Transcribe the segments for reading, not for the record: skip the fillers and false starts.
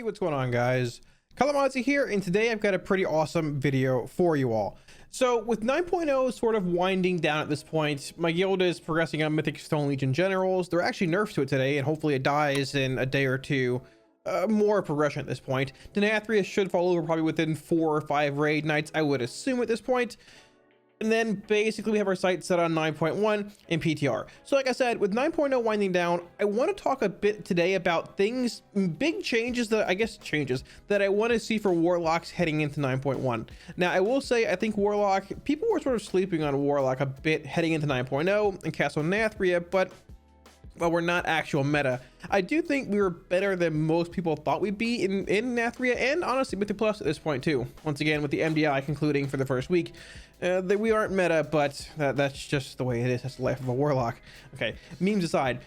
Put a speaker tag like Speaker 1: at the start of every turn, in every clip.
Speaker 1: Hey, what's going on, guys? Kalamazi here, and today I've got a pretty awesome video for you all. So with 9.0 sort of winding down at this point, my guild is progressing on Mythic Stone Legion Generals. There are actually nerfs to it today, and hopefully it dies in a day or two. More progression at this point. Denathria should fall over probably within 4 or 5 raid nights, I would assume at this point. And then basically we have our sights set on 9.1 in PTR. So like I said, with 9.0 winding down, I want to talk a bit today about things, big changes that I want to see for Warlocks heading into 9.1. Now I will say, I think Warlock, people were sort of sleeping on Warlock a bit heading into 9.0 and Castle Nathria, but well, we're not actual meta. I do think we were better than most people thought we'd be in Nathria, and honestly Mythic Plus at this point too. Once again, with the MDI concluding for the first week, that we aren't meta, but that's just the way it is. That's the life of a Warlock. Okay, memes aside,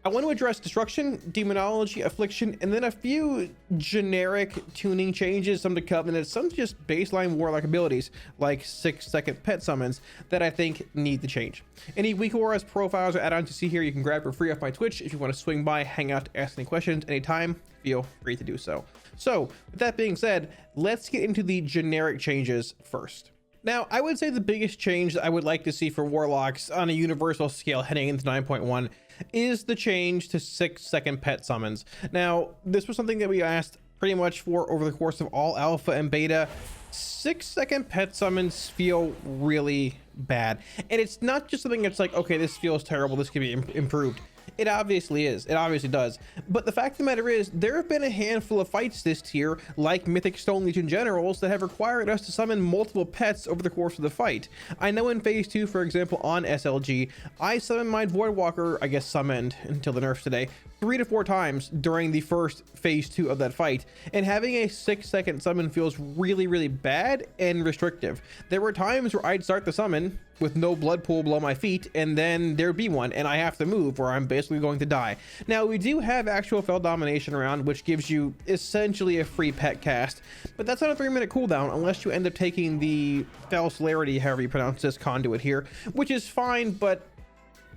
Speaker 1: I want to address Destruction, Demonology, Affliction, and then a few generic tuning changes, some to Covenant, some just baseline Warlock abilities, like 6-second pet summons, that I think need to change. Any weak auras, profiles, or add-ons you see here, you can grab for free off my Twitch. If you want to swing by, hang out, ask any questions anytime, feel free to do so. So, with that being said, let's get into the generic changes first. Now, I would say the biggest change that I would like to see for Warlocks on a universal scale heading into 9.1 is the change to 6-second pet summons. Now, this was something that we asked pretty much for over the course of all alpha and beta. 6-second pet summons feel really bad. And it's not just something that's like, okay, this feels terrible, this could be improved. It obviously is. It obviously does. But the fact of the matter is, there have been a handful of fights this tier, like Mythic Stone Legion Generals, that have required us to summon multiple pets over the course of the fight. I know in Phase 2, for example, on SLG, I summoned my Voidwalker, I guess summoned until the nerf today, 3 to 4 times during the first Phase 2 of that fight. And having a 6-second summon feels really, really bad and restrictive. There were times where I'd start the summon with no blood pool below my feet, and then there'd be one, and I have to move, or I'm basically going to die. Now, we do have actual Fel Domination around, which gives you essentially a free pet cast, but that's on a 3-minute cooldown, unless you end up taking the Fel Celerity, however you pronounce this conduit here, which is fine, but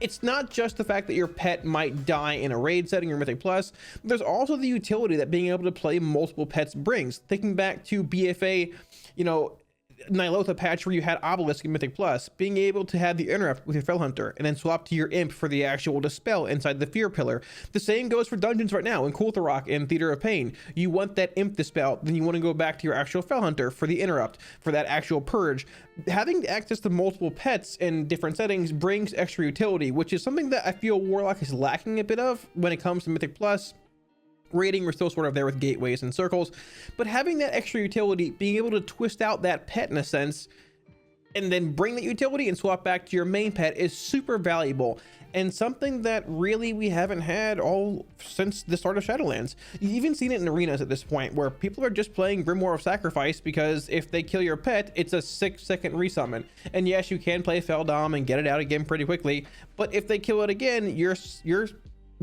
Speaker 1: it's not just the fact that your pet might die in a raid setting or Mythic Plus. There's also the utility that being able to play multiple pets brings. Thinking back to BFA, you know, Nilotha patch where you had Obelisk in Mythic Plus, being able to have the interrupt with your Fel Hunter and then swap to your Imp for the actual Dispel inside the Fear Pillar. The same goes for dungeons right now in Kultharok and Theater of Pain. You want that Imp Dispel, then you want to go back to your actual Fel Hunter for the interrupt, for that actual purge. Having access to multiple pets in different settings brings extra utility, which is something that I feel Warlock is lacking a bit of when it comes to Mythic Plus. Rating, we're still sort of there with gateways and circles, but having that extra utility, being able to twist out that pet in a sense and then bring that utility and swap back to your main pet is super valuable, and something that really we haven't had all since the start of Shadowlands. You've even seen it in arenas at this point where people are just playing Grimoire of Sacrifice because if they kill your pet, it's a 6-second resummon. And yes, you can play Fel Dom and get it out again pretty quickly, but if they kill it again, you're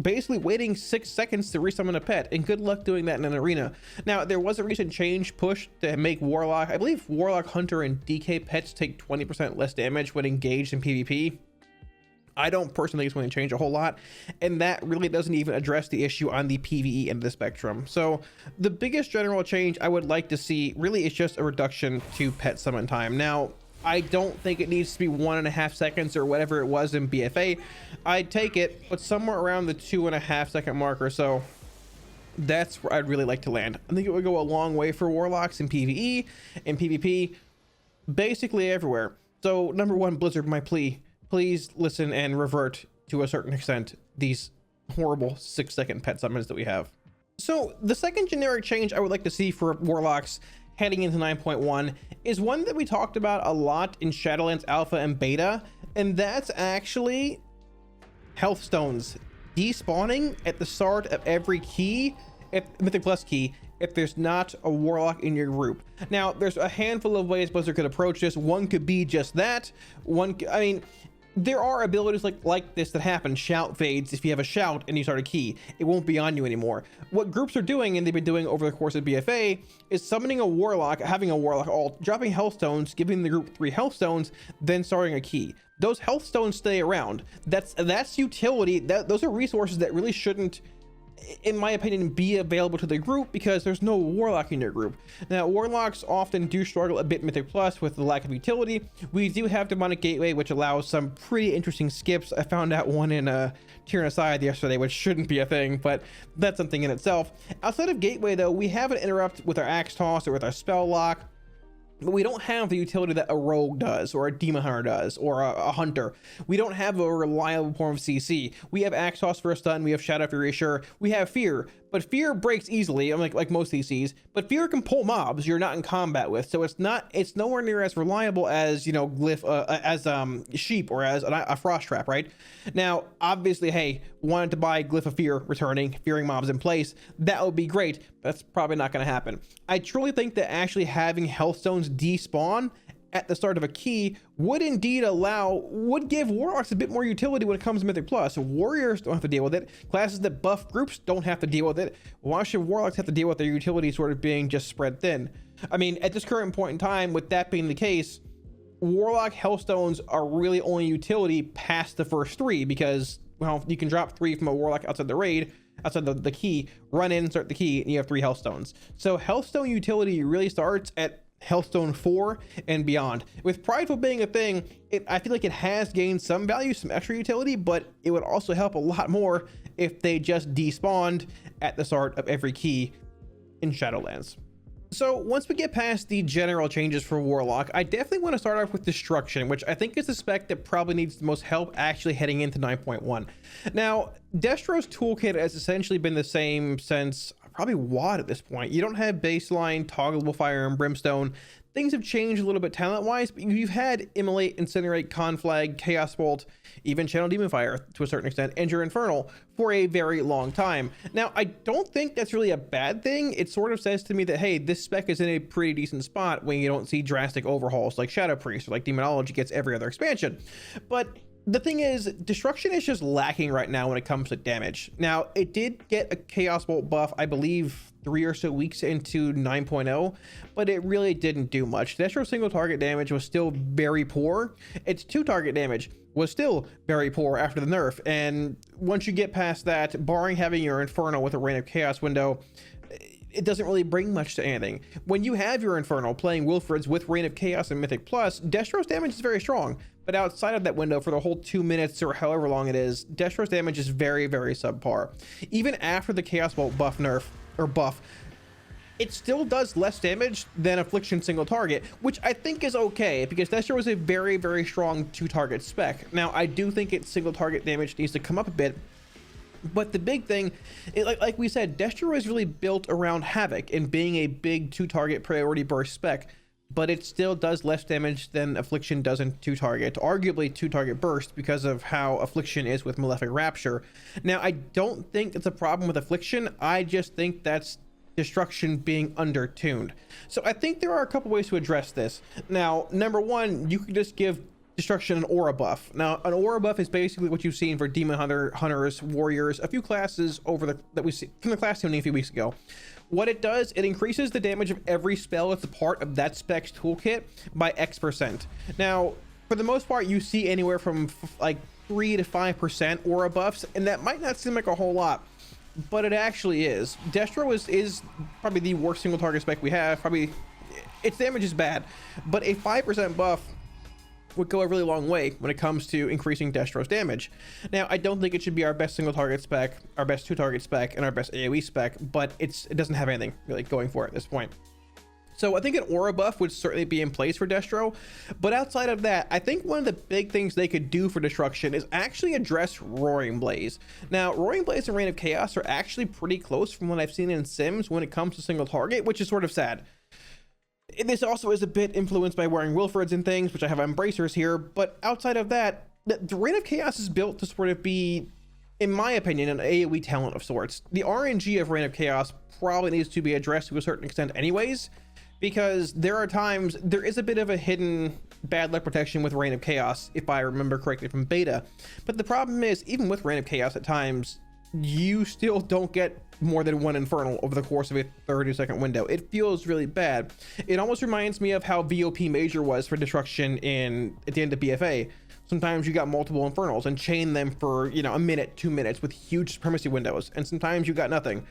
Speaker 1: basically waiting 6 seconds to resummon a pet, and good luck doing that in an arena. Now, there was a recent change push to make Warlock, I believe Warlock, Hunter, and DK pets take 20% less damage when engaged in PvP. I don't personally think it's going to change a whole lot, and that really doesn't even address the issue on the PvE end of the spectrum. So the biggest general change I would like to see really is just a reduction to pet summon time. Now, I don't think it needs to be 1.5 seconds or whatever it was in BFA. I'd take it, but somewhere around the 2.5 second mark or so, that's where I'd really like to land. I think it would go a long way for Warlocks in PvE and PvP, basically everywhere. So number one, Blizzard, my plea, please listen and revert to a certain extent these horrible 6-second pet summons that we have. So the second generic change I would like to see for Warlocks heading into 9.1 is one that we talked about a lot in Shadowlands Alpha and Beta, and that's actually health stones despawning at the start of every key, Mythic Plus key, if there's not a Warlock in your group. Now, there's a handful of ways Blizzard could approach this. One could be just that. I mean, there are abilities like this that happen. Shout fades. If you have a shout and you start a key, it won't be on you anymore. What groups are doing, and they've been doing over the course of BFA, is summoning a Warlock, having a Warlock ult, dropping health stones, giving the group 3 health stones, then starting a key. Those health stones stay around. That's utility. Those are resources that really shouldn't in my opinion, be available to the group because there's no Warlock in your group. Now, Warlocks often do struggle a bit Mythic Plus with the lack of utility. We do have Demonic Gateway, which allows some pretty interesting skips. I found out one in Tyrannicide yesterday, which shouldn't be a thing, but that's something in itself. Outside of Gateway, though, we have an interrupt with our Axe Toss or with our Spell Lock, but we don't have the utility that a rogue does, or a demon hunter does, or a hunter. We don't have a reliable form of CC. We have Axe Toss for a stun, we have Shadow Fury, sure, we have Fear, but Fear breaks easily, like most CCs, but Fear can pull mobs you're not in combat with, so it's nowhere near as reliable as, you know, Glyph, as Sheep, or as a Frost Trap, right? Now, obviously, hey, wanted to buy Glyph of Fear returning, fearing mobs in place, that would be great, but that's probably not going to happen. I truly think that actually having Healthstones despawn at the start of a key would give Warlocks a bit more utility when it comes to Mythic Plus. Warriors don't have to deal with it. Classes that buff groups don't have to deal with it. Why should Warlocks have to deal with their utility sort of being just spread thin? I mean, at this current point in time, with that being the case, Warlock Hellstones are really only utility past the first 3 because, well, you can drop 3 from a Warlock outside the raid, outside the key, run in, start the key, and you have 3 Hellstones. So Hellstone utility really starts at Hellstone 4 and beyond. With Prideful being a thing, I feel like it has gained some value, some extra utility, but it would also help a lot more if they just despawned at the start of every key in Shadowlands. So once we get past the general changes for Warlock, I definitely want to start off with Destruction, which I think is the spec that probably needs the most help actually heading into 9.1. Now, Destro's toolkit has essentially been the same since probably WoD at this point. You don't have baseline toggleable Fire and Brimstone. Things have changed a little bit talent-wise, but you've had Immolate, Incinerate, Conflag, Chaos Bolt, even Channel Demon Fire to a certain extent, and your Infernal for a very long time. Now, I don't think that's really a bad thing. It sort of says to me that, hey, this spec is in a pretty decent spot when you don't see drastic overhauls like Shadow Priest or like Demonology gets every other expansion. But the thing is, Destruction is just lacking right now when it comes to damage. Now, it did get a Chaos Bolt buff, I believe, 3 or so weeks into 9.0, but it really didn't do much. Destro's single target damage was still very poor. Its 2 target damage was still very poor after the nerf, and once you get past that, barring having your Infernal with a Reign of Chaos window, it doesn't really bring much to anything. When you have your Infernal playing Wilfred's with Reign of Chaos and Mythic Plus, Destro's damage is very strong, but outside of that window for the whole 2 minutes or however long it is, Destro's damage is very, very subpar. Even after the Chaos Bolt buff nerf, or buff, it still does less damage than Affliction single target, which I think is okay because Destro is a very, very strong 2-target spec. Now, I do think its single target damage needs to come up a bit, but the big thing, like we said, Destro is really built around Havoc and being a big 2-target priority burst spec, but it still does less damage than Affliction does in 2-target, arguably 2-target burst because of how Affliction is with Malefic Rapture. Now, I don't think it's a problem with Affliction, I just think that's Destruction being undertuned. So I think there are a couple ways to address this. Now, number one, you could just give Destruction an aura buff. Now, an aura buff is basically what you've seen for Demon Hunters, Warriors, a few classes that we see from the class tuning a few weeks ago. What it does, it increases the damage of every spell that's a part of that spec's toolkit by X%. Now, for the most part, you see anywhere from like 3 to 5% aura buffs, and that might not seem like a whole lot, but it actually is. Destro is probably the worst single target spec we have. Probably its damage is bad, but a 5% buff would go a really long way when it comes to increasing Destro's damage. Now, I don't think it should be our best single target spec, our best 2-target spec, and our best AoE spec, but it doesn't have anything really going for it at this point. So I think an aura buff would certainly be in place for Destro, but outside of that, I think one of the big things they could do for Destruction is actually address Roaring Blaze. Now, Roaring Blaze and Reign of Chaos are actually pretty close from what I've seen in Sims when it comes to single target, which is sort of sad. This also is a bit influenced by wearing Wilfred's and things, which I have Embracers here, but outside of that, the Reign of Chaos is built to sort of be, in my opinion, an AoE talent of sorts. The RNG of Reign of Chaos probably needs to be addressed to a certain extent anyways, because there are times there is a bit of a hidden bad luck protection with Reign of Chaos, if I remember correctly from beta. But the problem is, even with Reign of Chaos at times, you still don't get more than one infernal over the course of a 30-second window. It feels really bad. It almost reminds me of how VOP major was for destruction at the end of BFA. Sometimes you got multiple infernals and chain them for, you know, a minute, 2 minutes with huge supremacy windows, and sometimes you got nothing.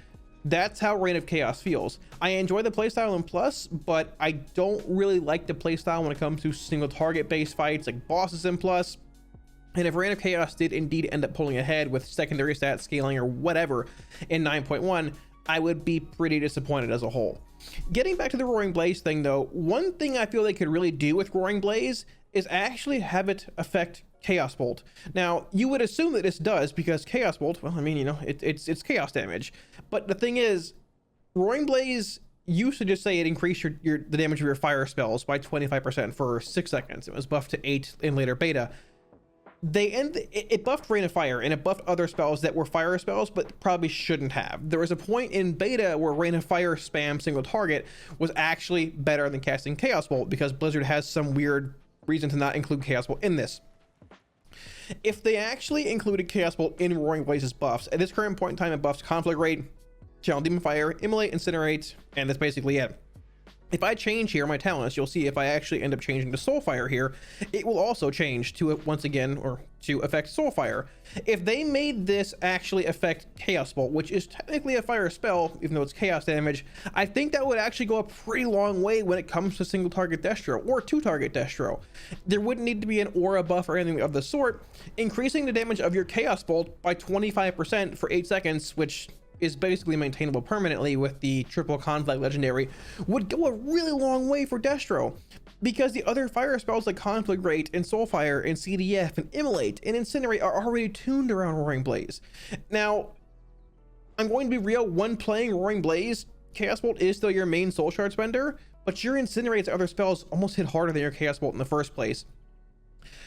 Speaker 1: That's how Reign of Chaos feels. I enjoy the playstyle in Plus, but I don't really like the playstyle when it comes to single target based fights like bosses in Plus. And if Reign of Chaos did indeed end up pulling ahead with secondary stat scaling or whatever in 9.1, I would be pretty disappointed as a whole. Getting back to the Roaring Blaze thing though, one thing I feel they could really do with Roaring Blaze is actually have it affect Chaos Bolt. Now, you would assume that this does because Chaos Bolt, well, I mean, you know, it's chaos damage. But the thing is, Roaring Blaze used to just say it increased the damage of your fire spells by 25% for 6 seconds. It was buffed to 8 in later beta. It buffed Rain of Fire and it buffed other spells that were fire spells but probably shouldn't have. There was a point in beta where Rain of Fire spam single target was actually better than casting Chaos Bolt because Blizzard has some weird reason to not include Chaos Bolt in this. If they actually included Chaos Bolt in Roaring Blaze's buffs, at this current point in time it buffs Conflict Rate, Channel Demon Fire, Immolate, Incinerate, and that's basically it. If I change here my talents, you'll see if I actually end up changing to Soulfire here, it will also change to once again, or to affect Soulfire. If they made this actually affect Chaos Bolt, which is technically a fire spell, even though it's chaos damage, I think that would actually go a pretty long way when it comes to single target Destro or two target Destro. There wouldn't need to be an aura buff or anything of the sort. Increasing the damage of your Chaos Bolt by 25% for 8 seconds, which is basically maintainable permanently with the triple conflict legendary, would go a really long way for Destro, because the other fire spells like Conflict Rate and Soulfire and CDF and Immolate and Incinerate are already tuned around Roaring Blaze. Now, I'm going to be real, when playing Roaring Blaze, Chaos Bolt is still your main soul shard spender, but your Incinerate's other spells almost hit harder than your Chaos Bolt in the first place.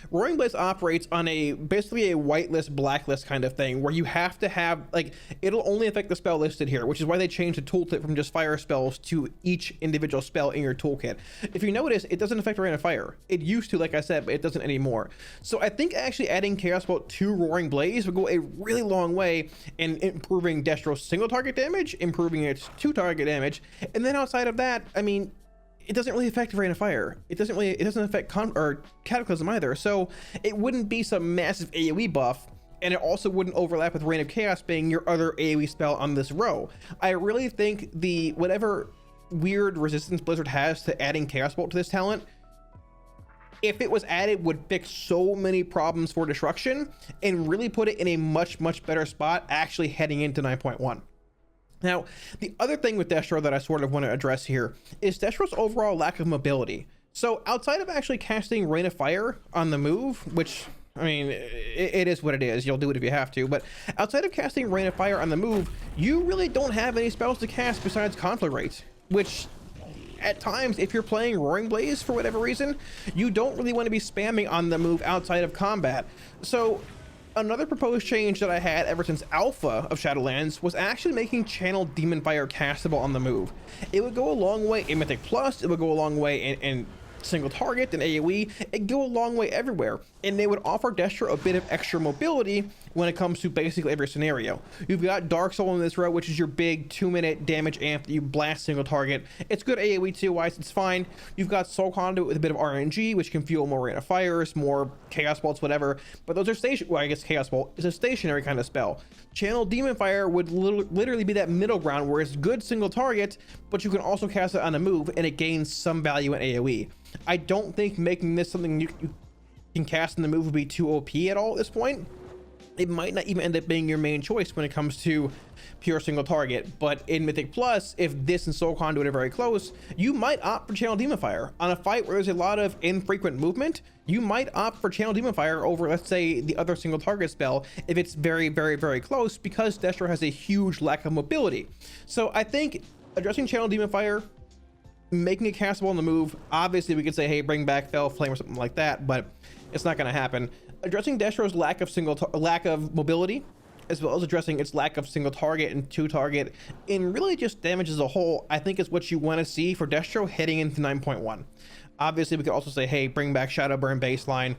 Speaker 1: Roaring Blaze operates on basically a whitelist blacklist kind of thing, where you have to have, like, it'll only affect the spell listed here, which is why they changed the tooltip from just fire spells to each individual spell in your toolkit. If you notice, it doesn't affect Rain of Fire. It used to, like I said, but it doesn't anymore. So I think actually adding Chaos Bolt to Roaring Blaze would go a really long way in improving Destro's single target damage, improving its two target damage, and then outside of that, I mean, it doesn't really affect Rain of Fire. It doesn't affect Cataclysm either. So it wouldn't be some massive AoE buff, and it also wouldn't overlap with Reign of Chaos being your other AoE spell on this row. I really think whatever weird resistance Blizzard has to adding Chaos Bolt to this talent, if it was added, would fix so many problems for destruction and really put it in a much, much better spot actually heading into 9.1. Now, the other thing with Destro that I sort of want to address here is Destro's overall lack of mobility. So outside of actually casting Rain of Fire on the move, which, I mean, it is what it is, you'll do it if you have to, but outside of casting Rain of Fire on the move, you really don't have any spells to cast besides Conflict Rate, which at times, if you're playing Roaring Blaze for whatever reason, you don't really want to be spamming on the move outside of combat. So another proposed change that I had ever since Alpha of Shadowlands was actually making Channel Demon Fire castable on the move. It would go a long way in Mythic Plus, it would go a long way in single target and AoE, it'd go a long way everywhere, and they would offer Destro a bit of extra mobility when it comes to basically every scenario. You've got Dark Soul in this row, which is your big 2-minute damage amp that you blast single target. It's good AoE 2 wise, it's fine. You've got Soul Conduit with a bit of RNG, which can fuel more Rain of Fires, more Chaos Bolts, whatever, but those are well, I guess Chaos Bolt is a stationary kind of spell. Channel Demon Fire would literally be that middle ground where it's good single target, but you can also cast it on a move and it gains some value in AoE. I don't think making this something you can cast in the move would be too OP at all at this point. It might not even end up being your main choice when it comes to pure single target, but in Mythic Plus, if this and Soul Conduit are very close, you might opt for Channel Demon Fire. On a fight where there's a lot of infrequent movement, you might opt for Channel Demon Fire over, let's say, the other single target spell if it's very, very, very close, because Destro has a huge lack of mobility. So I think addressing Channel Demon Fire, making it castable on the move, obviously we could say, hey, bring back Fell Flame or something like that, but it's not going to happen. Addressing Destro's lack of mobility, as well as addressing its lack of single target and two target, and really just damage as a whole, I think is what you want to see for Destro heading into 9.1. Obviously, we could also say, hey, bring back Shadowburn baseline.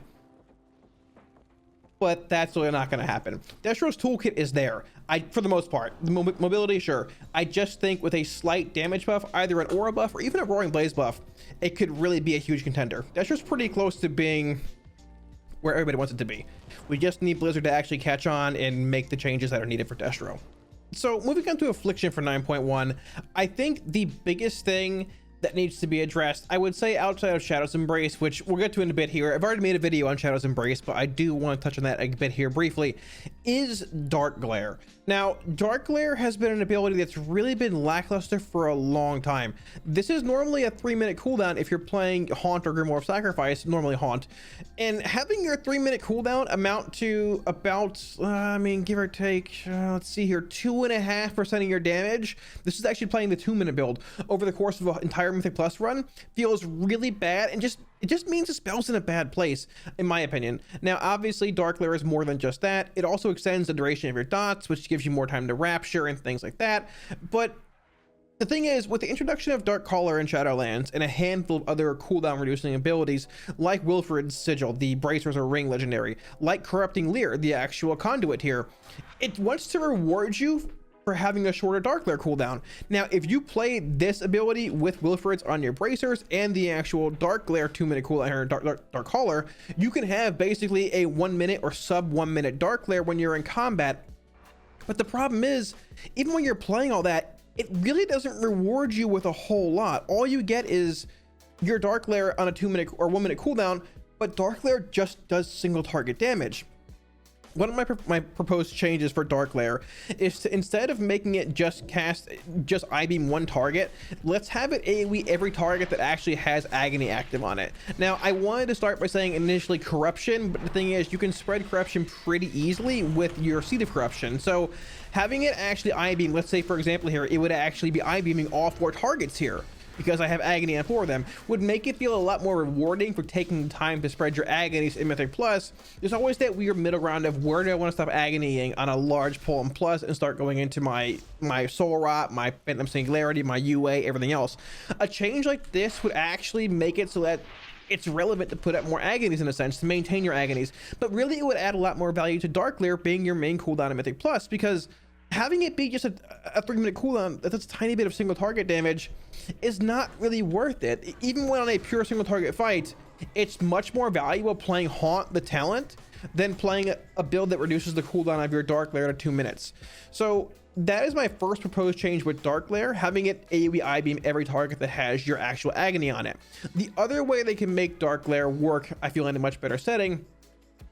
Speaker 1: but that's really not going to happen. Destro's toolkit is there, for the most part. The mobility, sure. I just think with a slight damage buff, either an aura buff or even a roaring blaze buff, it could really be a huge contender. Destro's pretty close to being where everybody wants it to be. We just need Blizzard to actually catch on and make the changes that are needed for Destro. So moving on to Affliction for 9.1, I think the biggest thing that needs to be addressed, I would say outside of Shadow's Embrace, which we'll get to in a bit here. I've already made a video on Shadow's Embrace, but I do want to touch on that a bit here briefly, is Dark Glare. Now, Dark Glare has been an ability that's really been lackluster for a long time. This is normally a 3-minute cooldown if you're playing Haunt or Grimoire of Sacrifice, normally Haunt. And having your 3-minute cooldown amount to about, give or take, let's see here, 2.5% of your damage. This is actually playing the 2-minute build over the course of an entire Mythic Plus run. Feels really bad, and it just means the spell's in a bad place, in my opinion. Now, obviously, Dark Glare is more than just that. It also extends the duration of your dots, which gives you more time to rapture and things like that. But the thing is, with the introduction of Dark Caller in Shadowlands and a handful of other cooldown reducing abilities, like Wilfred's Sigil, the Bracers or Ring legendary, like Corrupting Leer, the actual conduit here, it wants to reward you for having a shorter Dark Glare cooldown. Now, if you play this ability with Wilfred's on your Bracers and the actual Dark Glare 2-minute cooldown or Dark Caller, you can have basically a 1 minute or sub 1 minute Dark Glare when you're in combat. But the problem is, even when you're playing all that, it really doesn't reward you with a whole lot. All you get is your Dark Glare on a 2-minute or 1 minute cooldown, but Dark Glare just does single target damage. One of my proposed changes for Dark Glare is to, instead of making it just I-beam one target, let's have it AoE every target that actually has Agony active on it. Now, I wanted to start by saying initially Corruption, but the thing is, you can spread Corruption pretty easily with your Seed of Corruption. So having it actually I-beam, let's say for example here, it would actually be I-beaming all 4 targets here, because I have Agony on 4 of them, would make it feel a lot more rewarding for taking the time to spread your Agonies in Mythic Plus. There's always that weird middle ground of where do I want to stop Agonying on a large pull in Plus and start going into my Soul Rot, my Phantom Singularity, my UA, everything else. A change like this would actually make it so that it's relevant to put up more Agonies in a sense, to maintain your Agonies. But really it would add a lot more value to Dark Glare being your main cooldown in Mythic Plus, because having it be just a 3-minute cooldown that's a tiny bit of single target damage is not really worth it. Even when on a pure single target fight, it's much more valuable playing Haunt the talent than playing a build that reduces the cooldown of your Dark Glare to 2 minutes. So that is my first proposed change with Dark Glare, having it AoE I-beam every target that has your actual Agony on it. The other way they can make Dark Glare work, I feel, in a much better setting,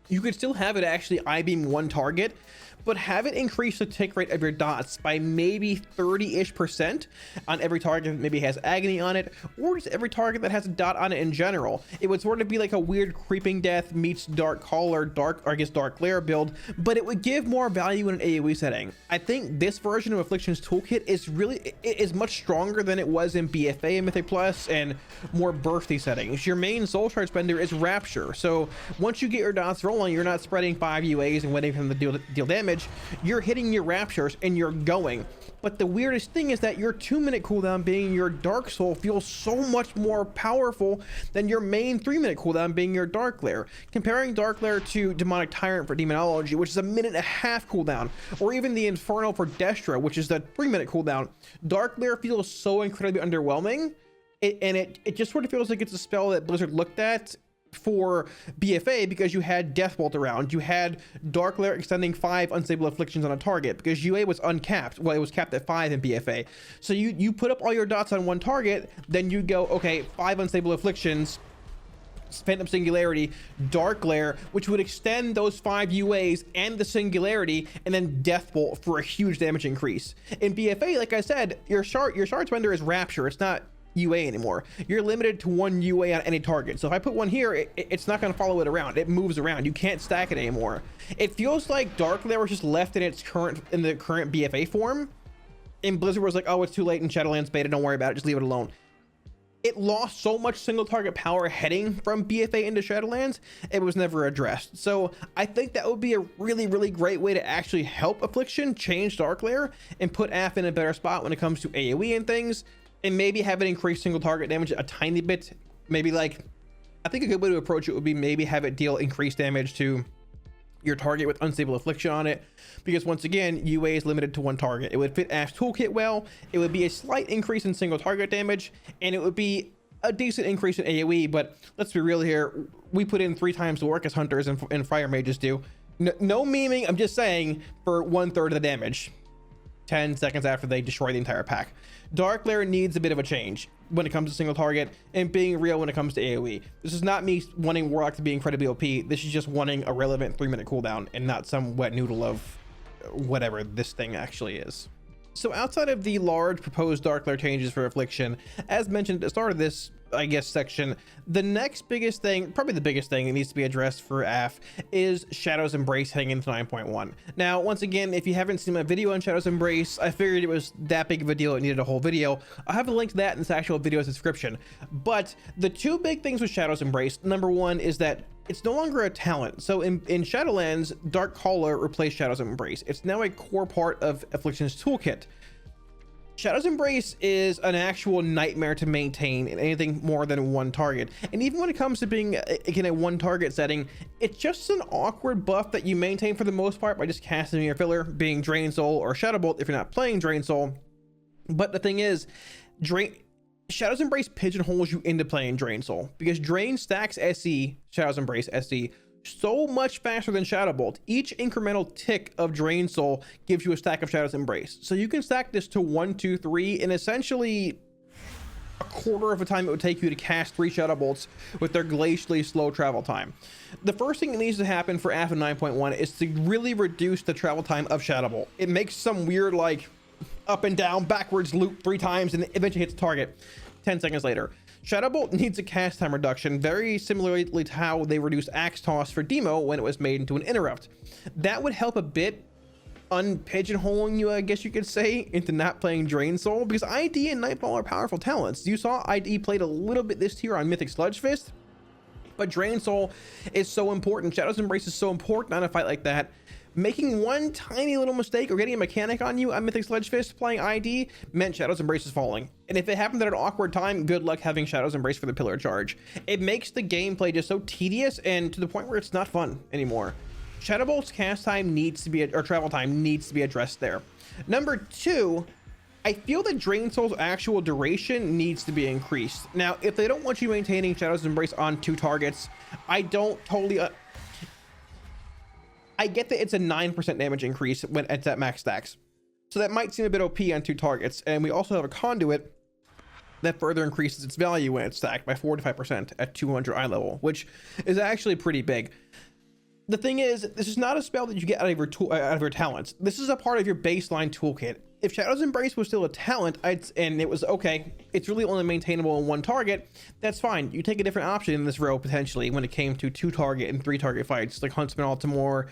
Speaker 1: you could still have it actually I-beam one target, but have it increase the tick rate of your dots by maybe 30-ish% on every target that maybe has Agony on it, or just every target that has a dot on it in general. It would sort of be like a weird Creeping Death meets Dark Caller, Dark Glare build, but it would give more value in an AoE setting. I think this version of Affliction's toolkit is much stronger than it was in BFA and Mythic Plus and more birthy settings. Your main soul shard spender is Rapture, so once you get your dots rolling, you're not spreading 5 UAs and waiting for them to deal damage. You're hitting your Raptures and you're going. But the weirdest thing is that your 2-minute cooldown being your Dark Soul feels so much more powerful than your main 3-minute cooldown being your Dark Glare. Comparing Dark Glare to Demonic Tyrant for Demonology, which is a 1.5-minute cooldown, or even the Infernal for Destro, which is the 3-minute cooldown, Dark Glare feels so incredibly underwhelming. It just sort of feels like it's a spell that Blizzard looked at for BFA because you had Deathbolt around, you had Dark Glare extending 5 unstable afflictions on a target because UA was uncapped. Well, it was capped at 5 in BFA. So you put up all your dots on one target, then you go, okay, 5 unstable afflictions, Phantom Singularity, Dark Glare, which would extend those 5 UAs and the Singularity, and then Deathbolt for a huge damage increase. In BFA, like I said, your shard spender is Rapture. It's not UA anymore. You're limited to 1 UA on any target. So if I put one here, it's not going to follow it around. It moves around. You can't stack it anymore. It feels like Dark Glare was just left in the current BFA form, and Blizzard was like, oh, it's too late in Shadowlands beta, don't worry about it, just leave it alone. It lost so much single target power heading from BFA into Shadowlands, it was never addressed. So I think that would be a really, really great way to actually help Affliction change Dark Glare and put AF in a better spot when it comes to AoE and things, and maybe have it increase single target damage a tiny bit. Maybe, like, I think a good way to approach it would be maybe have it deal increased damage to your target with unstable affliction on it, because once again, UA is limited to one target. It would fit Ash's toolkit well, it would be a slight increase in single target damage, and it would be a decent increase in AoE, but let's be real here, we put in 3 times the work as hunters and fire mages do. No memeing, I'm just saying, for 1/3 of the damage 10 seconds after they destroy the entire pack. Dark Lair needs a bit of a change when it comes to single target and being real when it comes to AoE. This is not me wanting Warlock to be incredibly OP. This is just wanting a relevant 3-minute cooldown and not some wet noodle of whatever this thing actually is. So outside of the large proposed Dark Lair changes for Affliction, as mentioned at the start of this, I guess, section, the next biggest thing, probably the biggest thing that needs to be addressed for AF is Shadow's Embrace heading into 9.1. Now, once again, if you haven't seen my video on Shadow's Embrace, I figured it was that big of a deal it needed a whole video. I'll have a link to that in this actual video's description. But the 2 big things with Shadow's Embrace, number 1 is that it's no longer a talent. So in Shadowlands, Dark Caller replaced Shadow's Embrace. It's now a core part of Affliction's toolkit. Shadow's Embrace is an actual nightmare to maintain in anything more than 1 target. And even when it comes to being, again, a 1 target setting, it's just an awkward buff that you maintain for the most part by just casting your filler, being Drain Soul or Shadow Bolt if you're not playing Drain Soul. But the thing is, Shadow's Embrace pigeonholes you into playing Drain Soul, because Drain stacks SE, Shadow's Embrace SE, so much faster than Shadow Bolt. Each incremental tick of Drain Soul gives you a stack of Shadow's Embrace. So you can stack this to 1, 2, 3 in essentially a quarter of the time it would take you to cast 3 Shadow Bolts with their glacially slow travel time. The first thing that needs to happen for AF 9.1 is to really reduce the travel time of Shadow Bolt. It makes some weird, like, up and down backwards loop 3 times and eventually hits target 10 seconds later. Shadow Bolt needs a cast time reduction, very similarly to how they reduced Axe Toss for Demo when it was made into an interrupt. That would help a bit unpigeonholing you, I guess you could say, into not playing Drain Soul, because ID and Nightfall are powerful talents. You saw ID played a little bit this tier on Mythic Sludge Fist, but Drain Soul is so important. Shadow's Embrace is so important on a fight like that. Making one tiny little mistake or getting a mechanic on you on Mythic Sledge Fist playing ID meant Shadow's Embrace is falling. And if it happened at an awkward time, good luck having Shadow's Embrace for the pillar charge. It makes the gameplay just so tedious and to the point where it's not fun anymore. Shadow Bolt's cast time needs to be, or travel time needs to be addressed there. Number 2, I feel that Drain Soul's actual duration needs to be increased. Now, if they don't want you maintaining Shadow's Embrace on 2 targets, I don't totally... I get that it's a 9% damage increase when it's at max stacks. So that might seem a bit OP on 2 targets. And we also have a conduit that further increases its value when it's stacked by 45% at 200 eye level, which is actually pretty big. The thing is, this is not a spell that you get out of your talents. This is a part of your baseline toolkit. If Shadow's Embrace was still a talent, and it was okay, it's really only maintainable in 1 target, that's fine. You take a different option in this row potentially when it came to 2 target and 3 target fights, like Huntsman Altimore,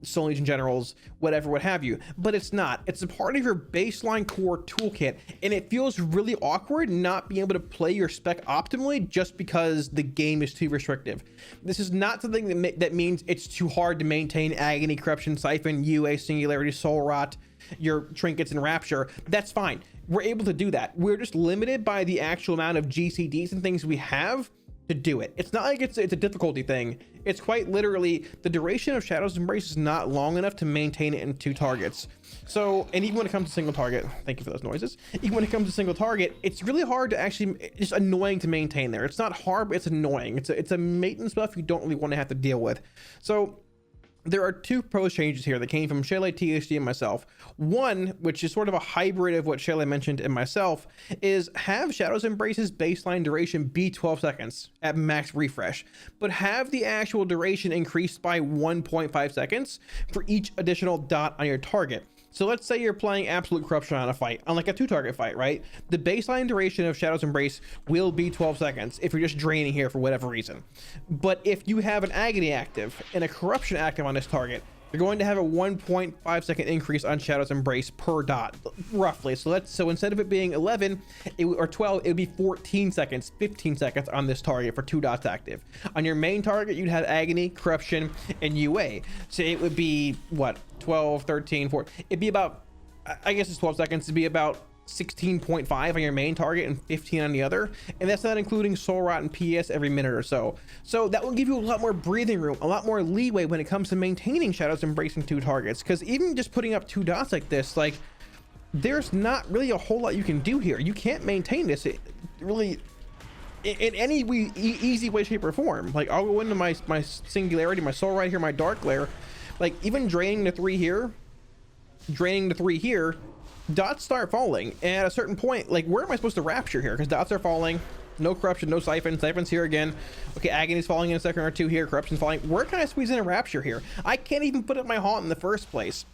Speaker 1: Soul Legion Generals, whatever, what have you. But it's not. It's a part of your baseline core toolkit, and it feels really awkward not being able to play your spec optimally just because the game is too restrictive. This is not something that means it's too hard to maintain Agony, Corruption, Siphon, UA, Singularity, Soul Rot, your trinkets and Rapture. That's fine. We're able to do that. We're just limited by the actual amount of GCDs and things we have to do it. It's not like it's a difficulty thing. It's quite literally the duration of Shadow's Embrace is not long enough to maintain it in 2 targets. So, and even when it comes to single target, thank you for those noises. Even when it comes to single target, it's really hard to actually, it's annoying to maintain there. It's not hard, but it's annoying. It's a maintenance buff you don't really want to have to deal with. So there are 2 proposed changes here that came from Shayla, THD, and myself. One, which is sort of a hybrid of what Shayla mentioned and myself, is have Shadow's Embrace's baseline duration be 12 seconds at max refresh, but have the actual duration increased by 1.5 seconds for each additional dot on your target. So let's say you're playing Absolute Corruption on a fight, on like a 2-target fight, right? The baseline duration of Shadow's Embrace will be 12 seconds if you're just draining here for whatever reason. But if you have an Agony active and a Corruption active on this target, you're going to have a 1.5 second increase on Shadow's Embrace per dot, roughly. So instead of it being 11 or 12, it would be 14 seconds, 15 seconds on this target for 2 dots active. On your main target, you'd have Agony, Corruption, and UA. So it would be, what, 12, 13, 14. It'd be about, I guess it's 12 seconds. It'd be about 16.5 on your main target and 15 on the other, and that's not including soul rot and PS every minute or so. So that will give you a lot more breathing room, a lot more leeway when it comes to maintaining Shadow's Embracing 2 targets, because even just putting up 2 dots like this, like, there's not really a whole lot you can do here. You can't maintain this really in any easy way, shape, or form. Like, I'll go into my singularity, my soul right here, my dark glare, like even draining the 3 here, dots start falling, and at a certain point, like, where am I supposed to rapture here? Because dots are falling, no corruption, no siphon's here again. Okay, agony's falling in a second or 2 here, corruption's falling. Where can I squeeze in a rapture here? I can't even put up my haunt in the first place.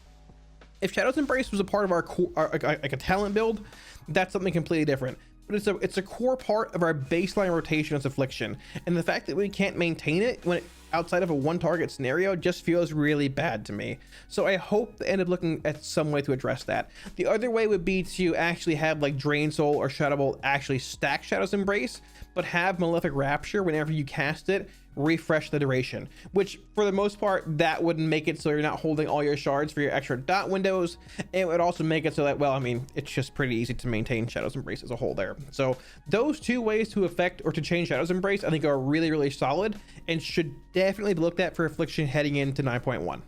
Speaker 1: If Shadow's Embrace was a part of our core, like a talent build, that's something completely different. But it's a core part of our baseline rotation as Affliction, and the fact that we can't maintain it when outside of a 1 target scenario just feels really bad to me. So I hope they end up looking at some way to address that. The other way would be to actually have like Drain Soul or Shadow Bolt actually stack Shadow's Embrace, but have Malefic Rapture whenever you cast it refresh the duration, which for the most part that would make it so you're not holding all your shards for your extra dot windows. It would also make it so that, well, I mean, it's just pretty easy to maintain Shadow's Embrace as a whole there. So those 2 ways to affect or to change Shadow's Embrace I think are really solid and should definitely be looked at for Affliction heading into 9.1.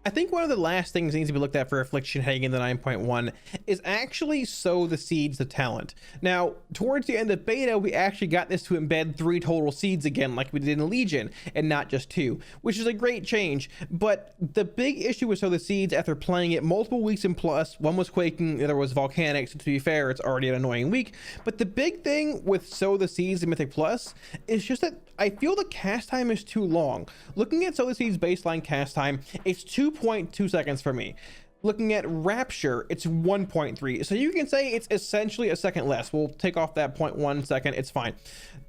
Speaker 1: I think one of the last things that needs to be looked at for Affliction heading into 9.1 is actually sow the seeds of talent. Now, towards the end of beta, we actually got this to embed 3 total seeds again, like we did in Legion, and not just 2, which is a great change. But the big issue with sow the seeds after playing it multiple weeks in plus, one was Quaking, the other was Volcanic, so to be fair, it's already an annoying week. But the big thing with sow the seeds in Mythic Plus is just that I feel the cast time is too long. Looking at sow the seeds baseline cast time, it's 2.2 seconds for me. Looking at Rapture, it's 1.3. So you can say it's essentially a second less. We'll take off that 0.1 second. It's fine.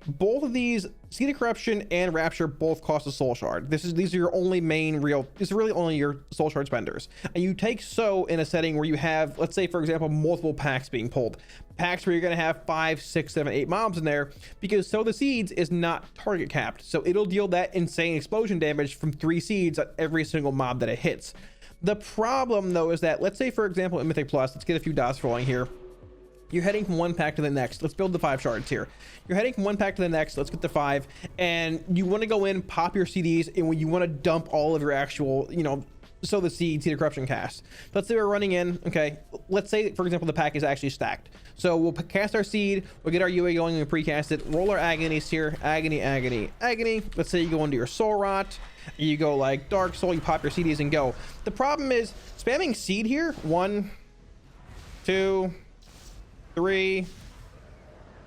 Speaker 1: Both of these, Seed of Corruption and Rapture, both cost a soul shard. These are your only main real, this is really only your soul shard spenders. And you take so in a setting where you have, let's say for example, multiple packs being pulled. Packs where you're going to have 5, 6, 7, 8 mobs in there, because sow the seeds is not target capped. So it'll deal that insane explosion damage from 3 seeds on every single mob that it hits. The problem though is that, let's say for example in Mythic Plus, let's get a few dots rolling here. You're heading from 1 pack to the next. Let's build the 5 shards here. You're heading from 1 pack to the next. Let's get the 5, and you want to go in, pop your CDs, and when you want to dump all of your actual, you know, sow the seed of corruption cast. Let's say we're running in, okay, let's say for example the pack is actually stacked, so we'll cast our seed, we'll get our UA going and precast it, roll our agonies here, agony. Let's say you go into your soul rot, you go like dark soul, you pop your CDs and go. The problem is spamming seed here, 1, 2, 3,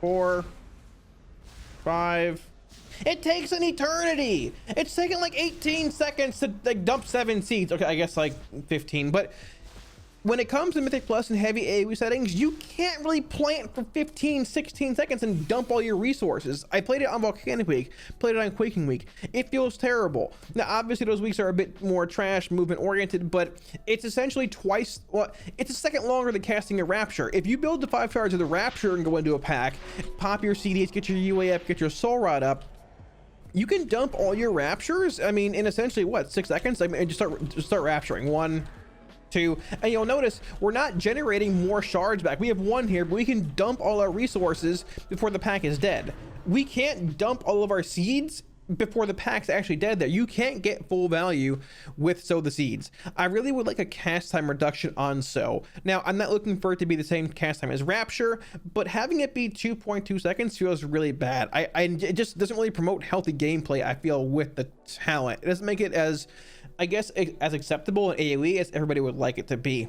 Speaker 1: 4, 5. It takes an eternity. It's taking like 18 seconds to like dump 7 seeds. Okay, I guess like 15, but when it comes to Mythic Plus and heavy AoE settings, you can't really plant for 15, 16 seconds and dump all your resources. I played it on Volcanic Week, played it on Quaking Week. It feels terrible. Now, obviously those weeks are a bit more trash, movement oriented, but it's essentially twice, well, it's a second longer than casting a Rapture. If you build the 5 shards of the Rapture and go into a pack, pop your CDs, get your UA up, get your Soul Rod up, you can dump all your Raptures, I mean, in essentially what, 6 seconds? I mean, just start rapturing. 1, 2, and you'll notice we're not generating more shards back. We have 1 here, but we can dump all our resources before the pack is dead. We can't dump all of our seeds before the pack's actually dead there. You can't get full value with sow the seeds. I really would like a cast time reduction on sow. Now, I'm not looking for it to be the same cast time as Rapture, but having it be 2.2 seconds feels really bad. It just doesn't really promote healthy gameplay, I feel, with the talent. It doesn't make it as, I guess, as acceptable in AoE as everybody would like it to be.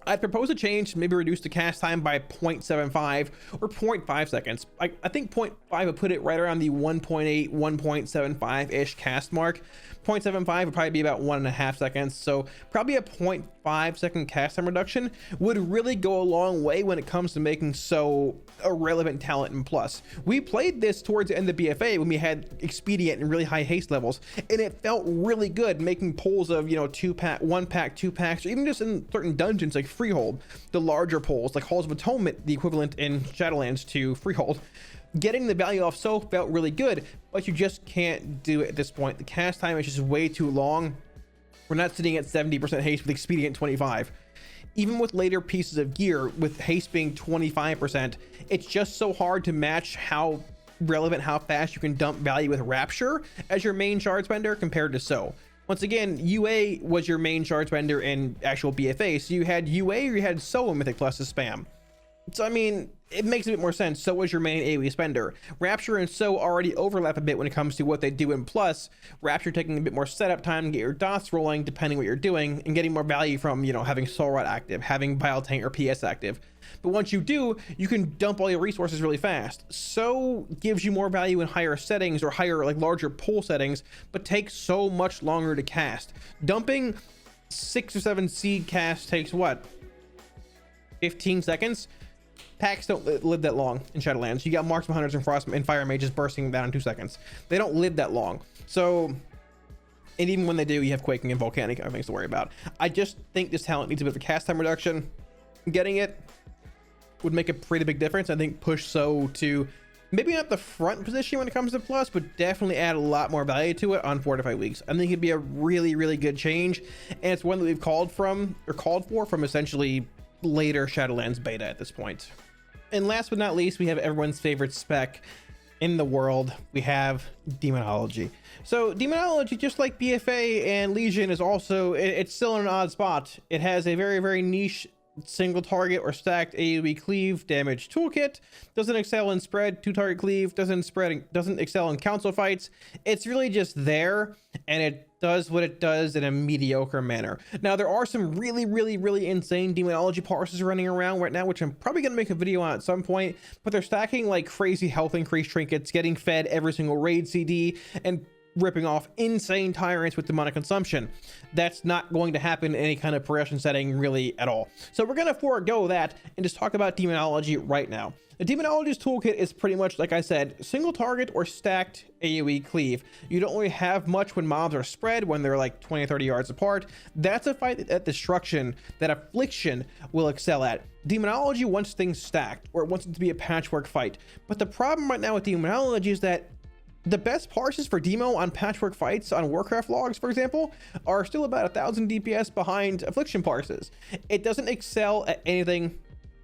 Speaker 1: I'd propose a change, maybe reduce the cast time by 0.75 or 0.5 seconds. I think 0.5 would put it right around the 1.8, 1.75-ish cast mark. 0.75 would probably be about 1.5 seconds. So probably a 0.5 second cast time reduction would really go a long way when it comes to making so a relevant talent in Plus. We played this towards the end of BFA when we had Expedient and really high haste levels, and it felt really good making pulls of, you know, 2 pack, 1 pack, 2 packs, or even just in certain dungeons like Freehold, the larger pulls like Halls of Atonement, the equivalent in Shadowlands to Freehold. Getting the value off so felt really good, but you just can't do it at this point. The cast time is just way too long. We're not sitting at 70% haste with Expedient 25. even with later pieces of gear, with haste being 25%, it's just so hard to match how relevant, how fast you can dump value with Rapture as your main shard spender compared to So. Once again, UA was your main shard spender in actual BFA, so you had UA or you had So in Mythic Plus to spam. So I mean, it makes a bit more sense. So was your main AoE spender. Rapture and So already overlap a bit when it comes to what they do in Plus. Rapture taking a bit more setup time to get your dots rolling depending what you're doing, and getting more value from, you know, having Soul Rod active, having Bile Tank or PS active. But once you do, you can dump all your resources really fast. So gives you more value in higher settings or higher, like larger pull settings, but takes so much longer to cast. Dumping 6 or 7 seed casts takes what, 15 seconds? Packs don't live that long in Shadowlands. You got Marksman Hunters and Frost and Fire Mages bursting down in 2 seconds. They don't live that long. So, and even when they do, you have Quaking and Volcanic other things to worry about. I just think this talent needs a bit of a cast time reduction. Getting it would make a pretty big difference. I think push So to maybe not the front position when it comes to Plus, but definitely add a lot more value to it on 4 to 5 weeks. I think it'd be a really, really good change, and it's one that we've called for from essentially later Shadowlands beta at this point. And last but not least, we have everyone's favorite spec in the world. We have Demonology. So Demonology, just like BFA and Legion, is also, it's still in an odd spot. It has a very, very niche single target or stacked AoE cleave damage toolkit. Doesn't excel in spread, 2-target cleave, doesn't excel in council fights. It's really just there, and it does what it does in a mediocre manner. Now, there are some really, really, really insane Demonology parsers running around right now, which I'm probably going to make a video on at some point, but they're stacking like crazy health increase trinkets, getting fed every single raid CD, and ripping off insane tyrants with demonic consumption. That's not going to happen in any kind of progression setting really at all. So we're going to forego that and just talk about Demonology right now. The Demonology's toolkit is pretty much, like I said, single target or stacked AoE cleave. You don't really have much when mobs are spread, when they're like 20 or 30 yards apart. That's a fight at Destruction that Affliction will excel at. Demonology wants things stacked, or it wants it to be a patchwork fight. But the problem right now with Demonology is that the best parses for Demo on patchwork fights on Warcraft logs, for example, are still about 1,000 DPS behind Affliction parses. It doesn't excel at anything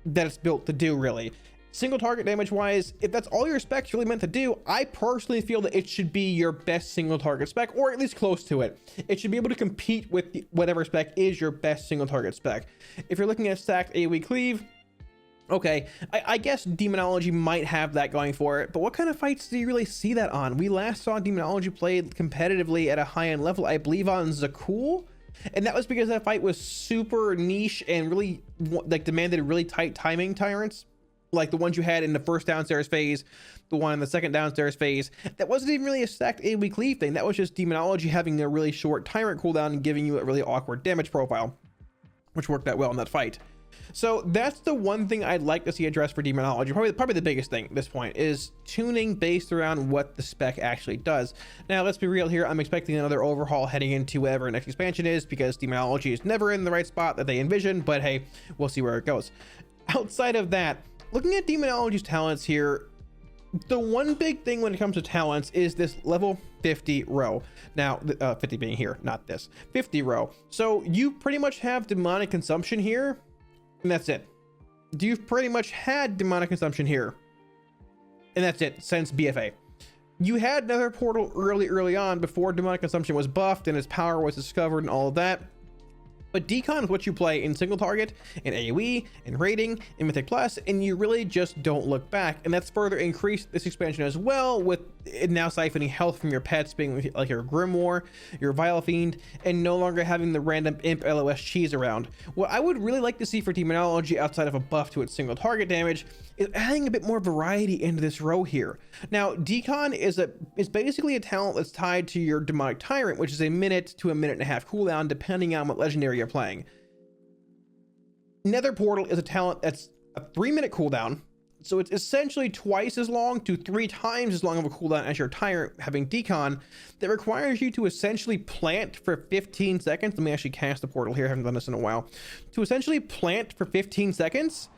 Speaker 1: that it's built to do, really. Single target damage wise, if that's all your spec's really meant to do, I personally feel that it should be your best single target spec, or at least close to it. It should be able to compete with whatever spec is your best single target spec. If you're looking at stacked AoE cleave, okay, I guess Demonology might have that going for it, but what kind of fights do you really see that on? We last saw Demonology played competitively at a high-end level, I believe on Zakul, and that was because that fight was super niche and really like demanded really tight timing tyrants, like the ones you had in the first downstairs phase, the one in the second downstairs phase. That wasn't even really a stacked AoE cleave thing. That was just Demonology having a really short tyrant cooldown and giving you a really awkward damage profile, which worked out well in that fight. So that's the one thing I'd like to see addressed for Demonology. Probably the biggest thing at this point is tuning based around what the spec actually does. Now, let's be real here. I'm expecting another overhaul heading into whatever next expansion is, because Demonology is never in the right spot that they envision, but hey, we'll see where it goes. Outside of that, looking at Demonology's talents here, the one big thing when it comes to talents is this level 50 row. Now, 50 being here, not this. 50 row. So you pretty much have demonic consumption here, and that's it. You've pretty much had demonic consumption here, and that's it since BFA. You had Nether Portal early on before demonic consumption was buffed and its power was discovered and all of that. But decon is what you play in single target, in AoE, in raiding, in Mythic Plus, and you really just don't look back. And that's further increased this expansion as well, with it now siphoning health from your pets, being like your Grimoire, your Vile Fiend, and no longer having the random imp LOS cheese around. What I would really like to see for Demonology, outside of a buff to its single target damage, is adding a bit more variety into this row here. Now, decon is basically a talent that's tied to your Demonic Tyrant, which is a minute to a minute and a half cooldown, depending on what legendary you're playing. Nether Portal is a talent that's a 3-minute cooldown, so it's essentially twice as long to 3 times as long of a cooldown as your Tyrant having decon, that requires you to essentially plant for 15 seconds. Let me actually cast the portal here, I haven't done this in a while. To essentially plant for 15 seconds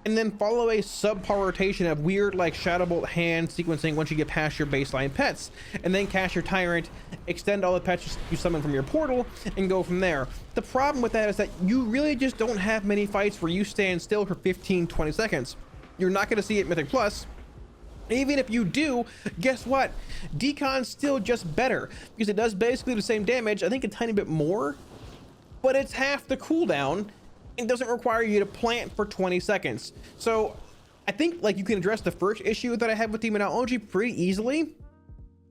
Speaker 1: and then follow a subpar rotation of weird like Shadow Bolt hand sequencing once you get past your baseline pets, and then cast your Tyrant, extend all the pets you summon from your portal, and go from there. The problem with that is that you really just don't have many fights where you stand still for 15-20 seconds. You're not going to see it Mythic Plus. Even if you do, guess what? Decon's still just better, because it does basically the same damage, I think a tiny bit more, but it's half the cooldown. It doesn't require you to plant for 20 seconds. So I think like you can address the first issue that I have with Demonology pretty easily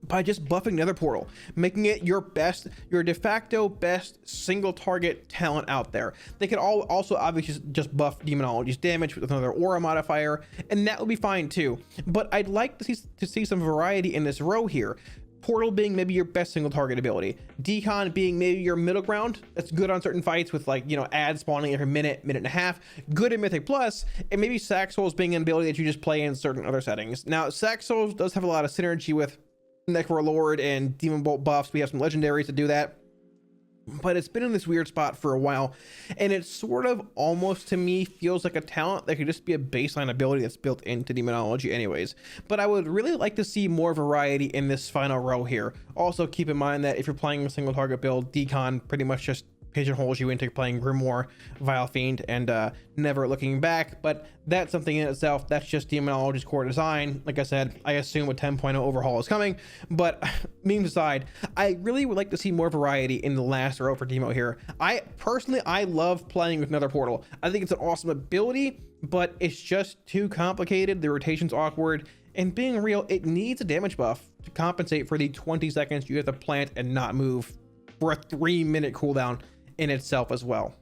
Speaker 1: by just buffing Nether Portal, making it your de facto best single target talent out there. They could also obviously just buff Demonology's damage with another aura modifier, and that would be fine too. But I'd like to see some variety in this row here. Portal being maybe your best single target ability, Decon being maybe your middle ground that's good on certain fights with like, you know, ad spawning every minute and a half, good in Mythic Plus, and maybe Sack Souls being an ability that you just play in certain other settings. Now Sack Souls does have a lot of synergy with Necrolord and Demon Bolt buffs. We have some legendaries to do that, but it's been in this weird spot for a while, and it sort of almost to me feels like a talent that could just be a baseline ability that's built into Demonology anyways. But I would really like to see more variety in this final row here. Also keep in mind that if you're playing a single target build, Decon pretty much just pigeonholes you into playing Grimoire, Vile Fiend, and never looking back. But that's something in itself. That's just Demonology's core design. Like I said, I assume a 10.0 overhaul is coming, but memes aside, I really would like to see more variety in the last row for Demo here. I love playing with Nether Portal. I think it's an awesome ability, but it's just too complicated. The rotation's awkward, and being real, it needs a damage buff to compensate for the 20 seconds you have to plant and not move for a 3-minute cooldown in itself as well.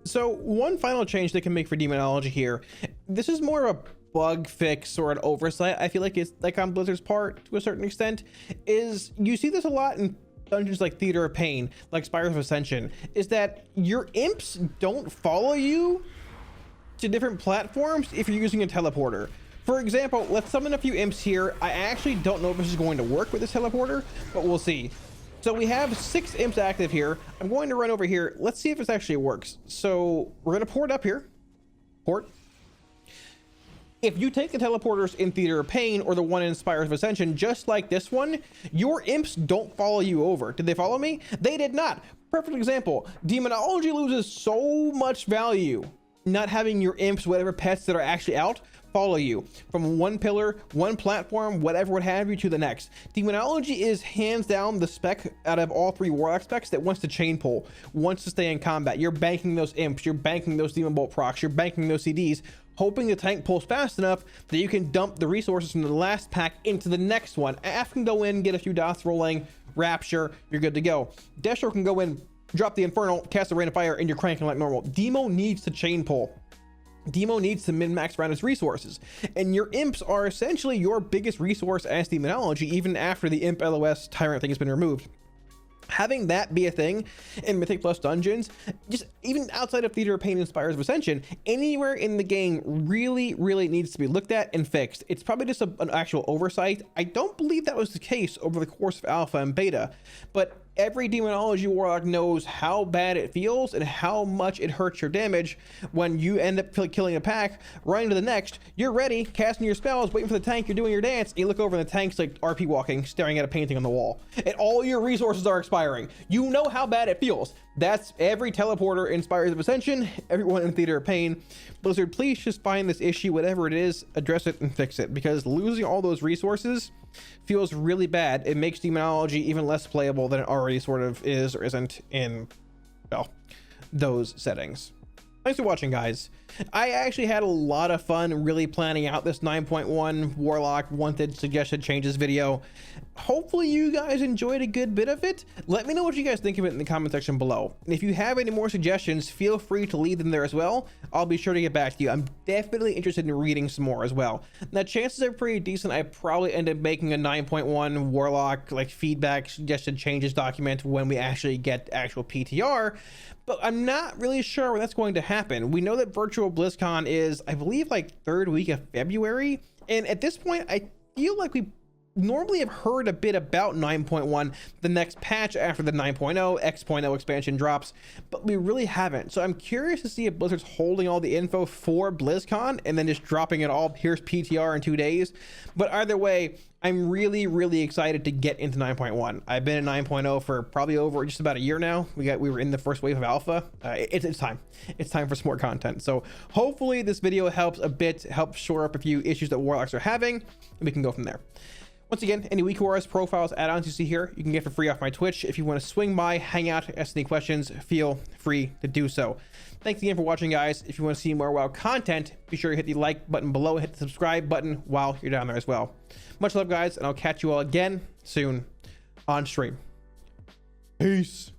Speaker 1: So one final change they can make for Demonology here, this is more of a bug fix or an oversight, I feel like it's like on Blizzard's part to a certain extent, is you see this a lot in dungeons like Theater of Pain, like Spires of Ascension, is that your imps don't follow you to different platforms if you're using a teleporter. For example, let's summon a few imps here. I actually don't know if this is going to work with this teleporter, but we'll see. So we have 6 imps active here. I'm going to run over here. Let's see if this actually works. So we're going to port up here. Port. If you take the teleporters in Theater of Pain or the one in Spires of Ascension, just like this one, your imps don't follow you over. Did they follow me? They did not. Perfect example. Demonology loses so much value not having your imps, whatever pets that are actually out, follow you from one pillar, one platform, whatever would have you, to the next. Demonology is hands down the spec out of all 3 Warlock specs that wants to chain pull, wants to stay in combat. You're banking those imps, you're banking those Demon Bolt procs, you're banking those CDs, hoping the tank pulls fast enough that you can dump the resources from the last pack into the next one. Af can go in, get a few dots rolling, Rapture, you're good to go. Destro can go in, drop the Infernal, cast the Rain of Fire, and you're cranking like normal. Demo needs to chain pull. Demo needs to min-max around his resources, and your imps are essentially your biggest resource as Demonology, even after the imp LOS tyrant thing has been removed. Having that be a thing in Mythic Plus dungeons, just even outside of Theater of Pain and Spires of Ascension, anywhere in the game really needs to be looked at and fixed. It's probably just an actual oversight. I don't believe that was the case over the course of alpha and beta, but every Demonology Warlock knows how bad it feels and how much it hurts your damage when you end up killing a pack, running to the next, you're ready, casting your spells, waiting for the tank, you're doing your dance, and you look over and the tank's like RP walking, staring at a painting on the wall, and all your resources are expiring. You know how bad it feels. That's every teleporter in Spires of Ascension, everyone in Theater of Pain. Blizzard, please just find this issue, whatever it is, address it and fix it, because losing all those resources feels really bad. It makes Demonology even less playable than it already sort of is or isn't in, well, those settings. Thanks for watching, guys. I actually had a lot of fun really planning out this 9.1 Warlock wanted suggested changes video. Hopefully you guys enjoyed a good bit of it. Let me know what you guys think of it in the comment section below. And if you have any more suggestions, feel free to leave them there as well. I'll be sure to get back to you. I'm definitely interested in reading some more as well. Now, chances are pretty decent I probably end up making a 9.1 Warlock like feedback suggested changes document when we actually get actual PTR, but I'm not really sure when that's going to happen. We know that Virtual BlizzCon is, I believe, like 3rd week of February, and at this point I feel like we normally have heard a bit about 9.1, the next patch after the 9.0 X.0 expansion drops, but we really haven't. So I'm curious to see if Blizzard's holding all the info for BlizzCon and then just dropping it all. Here's PTR in 2 days. But either way, I'm really excited to get into 9.1. I've been in 9.0 for probably over just about a year now. We were in the first wave of alpha. It's time. It's time for some more content. So hopefully this video helps a bit, help shore up a few issues that Warlocks are having, and we can go from there. Once again, any Weak Warriors profiles, add-ons you see here, you can get for free off my Twitch. If you want to swing by, hang out, ask any questions, feel free to do so. Thanks again for watching, guys. If you want to see more WoW content, be sure to hit the like button below, hit the subscribe button while you're down there as well. Much love, guys, and I'll catch you all again soon on stream. Peace.